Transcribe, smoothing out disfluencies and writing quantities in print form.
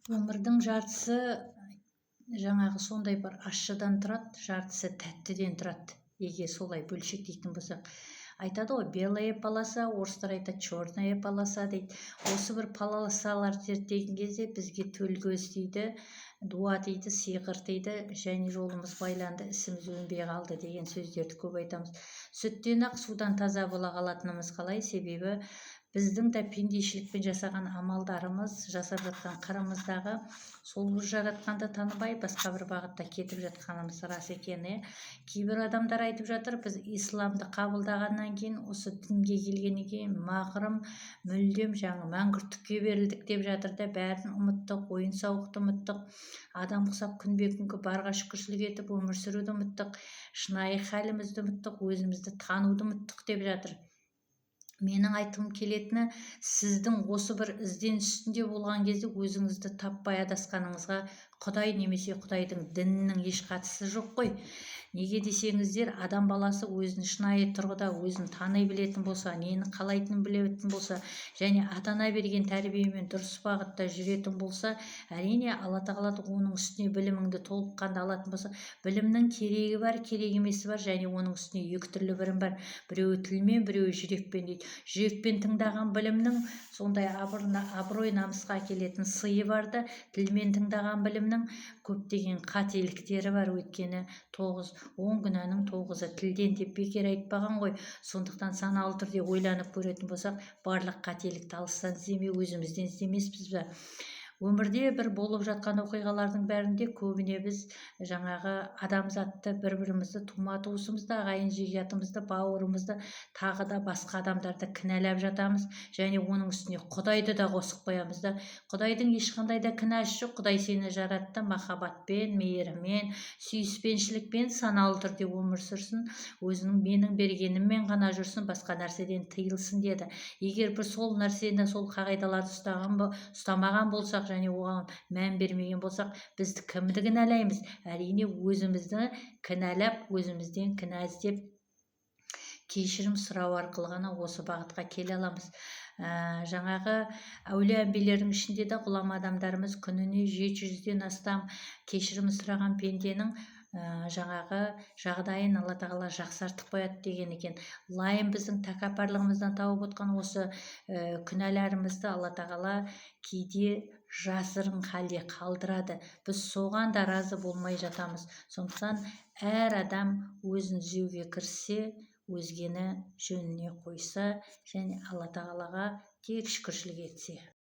Өмірдің жартысы жаңағы сондай бір ащыдан тұрады, жартысы тәттіден тұрады. Егер солай бөлшектейтін болсақ. Айтады ғой, белая полоса, орыстар айтады, черная полоса дейді. Осы бір полосалар зерттеген кезде бізге төл көз дейді, дуа дейді, сиқыр дейді, және жолымыз байланды, ісіміз өнбей қалды деген сөздерді көп айтамыз. Сүттен ақ судан таза бола қалатынымыз қалай? Себебі біздің де пендешілікпен жасаған амалдарымыз, жасап жатқан қырымыздағы сол бір жаратқанды танымай басқа бір бағытта кетіп жатқанымыз рас екені. Кейбір адамдар айтып жатыр, біз исламды қабылдағаннан кейін, осы дінге келгеннен кейін мағрым, мүлдем мәңгүрттікке берілдік деп жатыр да, бәрін ұмыттық, ойын сауықты ұмыттық, адам құсап күнбе-күнгі барға шүкіршілік етіп өмір сүруді ұмыттық, шынайы халімізді ұмыттық, өзімізді тануды ұмыттық деп жатыр. Менің айтқым келетіні, сіздің осы бір ізденіс үстінде болған кезде өзіңізді таппай адасқаныңызға Құдай немесе Құдайдың дінінің еш қатысы жоқ қой. Неге десеңіздер, адам баласы өзін шынайы тұрғыда өзін тани білетін болса, нені қалайтынын білетін болса, және ата-ана берген тәрбиемен дұрыс бағытта жүретін болса, әрине Алла тағала оның үстіне біліміңді толыққанды алатын болса, білімнің керегі бар, керек емесі бар, және оның үстіне екі түрлі білім бар. Біреуі тілмен, біреуі жүрекпен дейді. Жүрекпен тыңдаған білімнің сондай абырой намысқа әкелетін сыйы барды, тілмен тыңдаған білімнің көптеген қателіктері бар. Өйткені 10 күнәнің 9-ы тілден деп бекер айтпаған ғой. Сондықтан саналы түрде ойланып көретін болсақ, барлық қателікті алыстан іздемей, өзімізден іздемеспіз бе? Өмірде бір болып жатқан оқиғалардың бәрінде көбіне біз жаңағы адамзатты, бір-бірімізді, тума-туысымызды, ағайын жегатымызды, бауырымызды, тағы да басқа адамдарды кінәлап жатамыз, және оның үстіне Құдайды да қосып қоямыз да. Құдайдың ешқандай да кінәсі жоқ. Құдай сені жаратты, махаббатпен, мейіріммен, сүйіспеншілікпен саналы түрде өмір сүрсін, өзінің менің бергеніммен ғана жүрсін, басқа нәрседен тыйылсын деді. Егер бір сол нәрсені, сол қағидаларды ұстамаған болсақ, және оған мән бермеген болсақ, бізді кімді кінәлаймыз? Әрине өзімізді кінәлап, өзімізден кінә іздеп, кешірім сұрау арқылы ғана осы бағытқа келе аламыз. Жаңағы әулие әмбиелердің ішінде де ғұлама адамдарымыз күніне 700-ден астам кешірім сұраған пенденің жаңағы жағдайын Алла тағала жақсартып қояды деген екен. Лайым біздің тәкаппарлығымыздан тауып отқан осы күнәларымызды Алла тағала кейде жасырын халде қалдырады. Біз соған да разы болмай жатамыз. Сондықтан әр адам өзін түзеуге кіріссе, өзгені жөніне қойса, және Алла тағалаға тек шүкіршілік етсе.